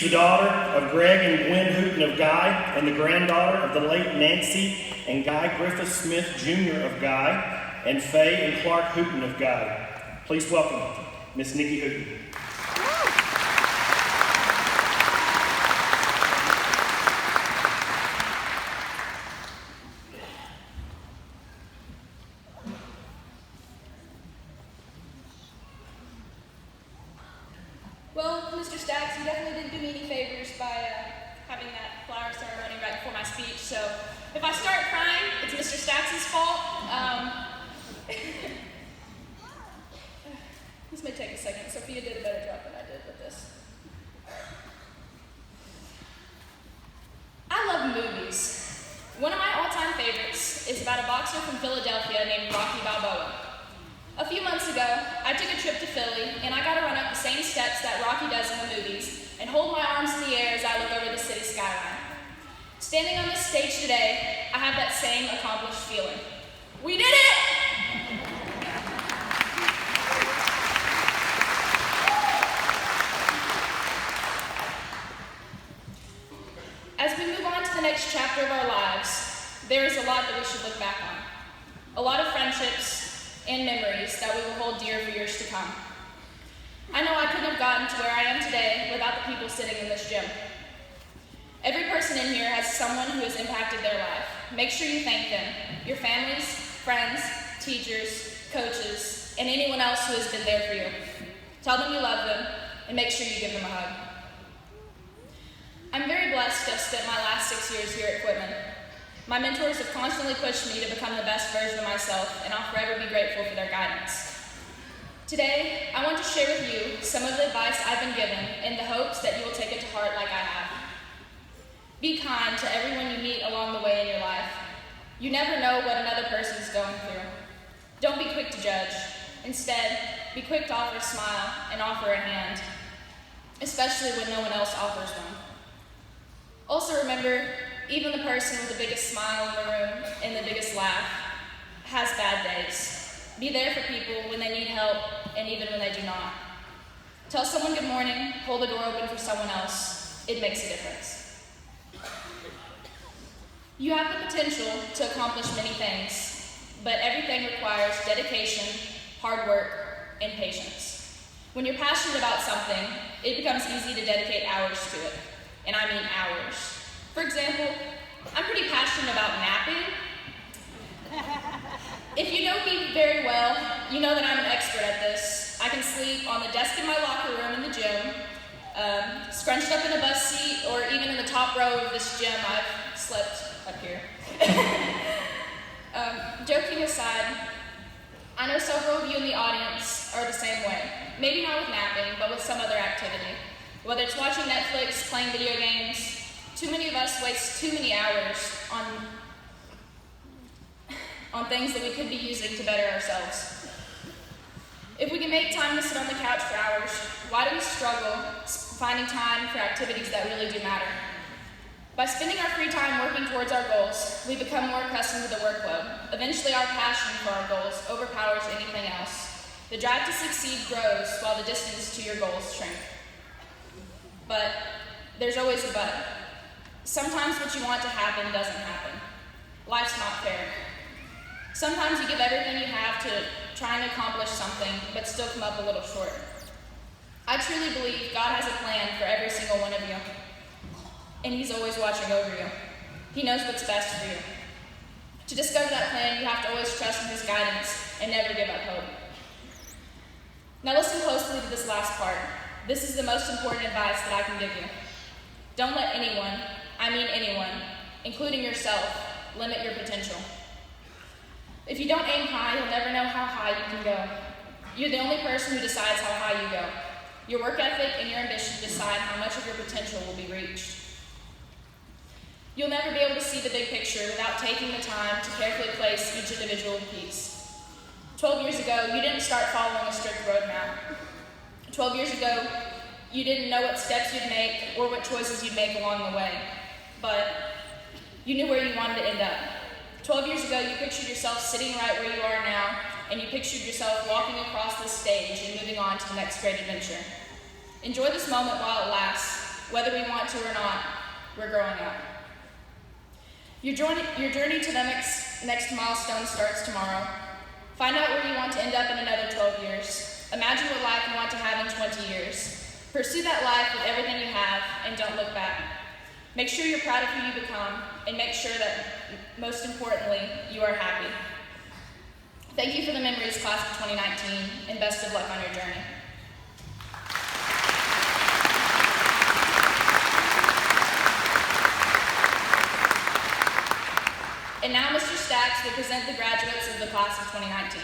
The daughter of Greg and Gwen Hooten of Guy, and the granddaughter of the late Nancy and Guy Griffith Smith Jr. of Guy, and Faye and Clark Hooten of Guy. Please welcome Miss Nicki Hooten. Well, Mr. Staggs, you definitely didn't do me any favors by having that flower ceremony right before my speech, so if I start crying, it's Mr. Staggs' fault. This may take a second. Sophia did a better job than I did with this. I love movies. One of my all-time favorites is about a boxer from Philadelphia named Rocky Balboa. A few months ago, I took a trip to Philly, and I got to run up the same steps that Rocky does in the movies and hold my arms in the air as I look over the city skyline. Standing on this stage today, I have that same accomplished feeling. We did it! As we move on to the next chapter of our lives, there is a lot that we should look back on. A lot of friendships and memories that we will hold dear for years to come. I know I couldn't have gotten to where I am today without the people sitting in this gym. Every person in here has someone who has impacted their life. Make sure you thank them, your families, friends, teachers, coaches, and anyone else who has been there for you. Tell them you love them, and make sure you give them a hug. I'm very blessed to have spent my last 6 years here at Quitman. My mentors have constantly pushed me to become the best version of myself, and I'll forever be grateful for their guidance. Today, I want to share with you some of the advice I've been given in the hopes that you will take it to heart like I have. Be kind to everyone you meet along the way in your life. You never know what another person is going through. Don't be quick to judge. Instead, be quick to offer a smile and offer a hand, especially when no one else offers one. Also remember, even the person with the biggest smile in the room and the biggest laugh has bad days. Be there for people when they need help and even when they do not. Tell someone good morning, hold the door open for someone else. It makes a difference. You have the potential to accomplish many things, but everything requires dedication, hard work, and patience. When you're passionate about something, it becomes easy to dedicate hours to it, and I mean hours. For example, I'm pretty passionate about napping. If you know me very well, you know that I'm an expert at this. I can sleep on the desk in my locker room in the gym, scrunched up in a bus seat, or even in the top row of this gym. I've slept up here. Joking aside, I know several of you in the audience are the same way. Maybe not with napping, but with some other activity. Whether it's watching Netflix, playing video games, too many of us waste too many hours on things that we could be using to better ourselves. If we can make time to sit on the couch for hours, why do we struggle finding time for activities that really do matter? By spending our free time working towards our goals, we become more accustomed to the workload. Eventually, our passion for our goals overpowers anything else. The drive to succeed grows while the distance to your goals shrink. But there's always a but. Sometimes what you want to happen doesn't happen. Life's not fair. Sometimes you give everything you have to trying to accomplish something, but still come up a little short. I truly believe God has a plan for every single one of you, and He's always watching over you. He knows what's best for you. To discover that plan, you have to always trust in His guidance and never give up hope. Now listen closely to this last part. This is the most important advice that I can give you. Don't let anyone, I mean anyone, including yourself, limit your potential. If you don't aim high, you'll never know how high you can go. You're the only person who decides how high you go. Your work ethic and your ambition decide how much of your potential will be reached. You'll never be able to see the big picture without taking the time to carefully place each individual piece. 12 years ago, you didn't start following a strict roadmap. 12 years ago, you didn't know what steps you'd make or what choices you'd make along the way, but you knew where you wanted to end up. 12 years ago, you pictured yourself sitting right where you are now, and you pictured yourself walking across the stage and moving on to the next great adventure. Enjoy this moment while it lasts, whether we want to or not, we're growing up. Your journey to the next milestone starts tomorrow. Find out where you want to end up in another 12 years. Imagine what life you want to have in 20 years. Pursue that life with everything you have and don't look back. Make sure you're proud of who you become and make sure that, most importantly, you are happy. Thank you for the memories, class of 2019, and best of luck on your journey. And now Mr. Stacks will present the graduates of the class of 2019.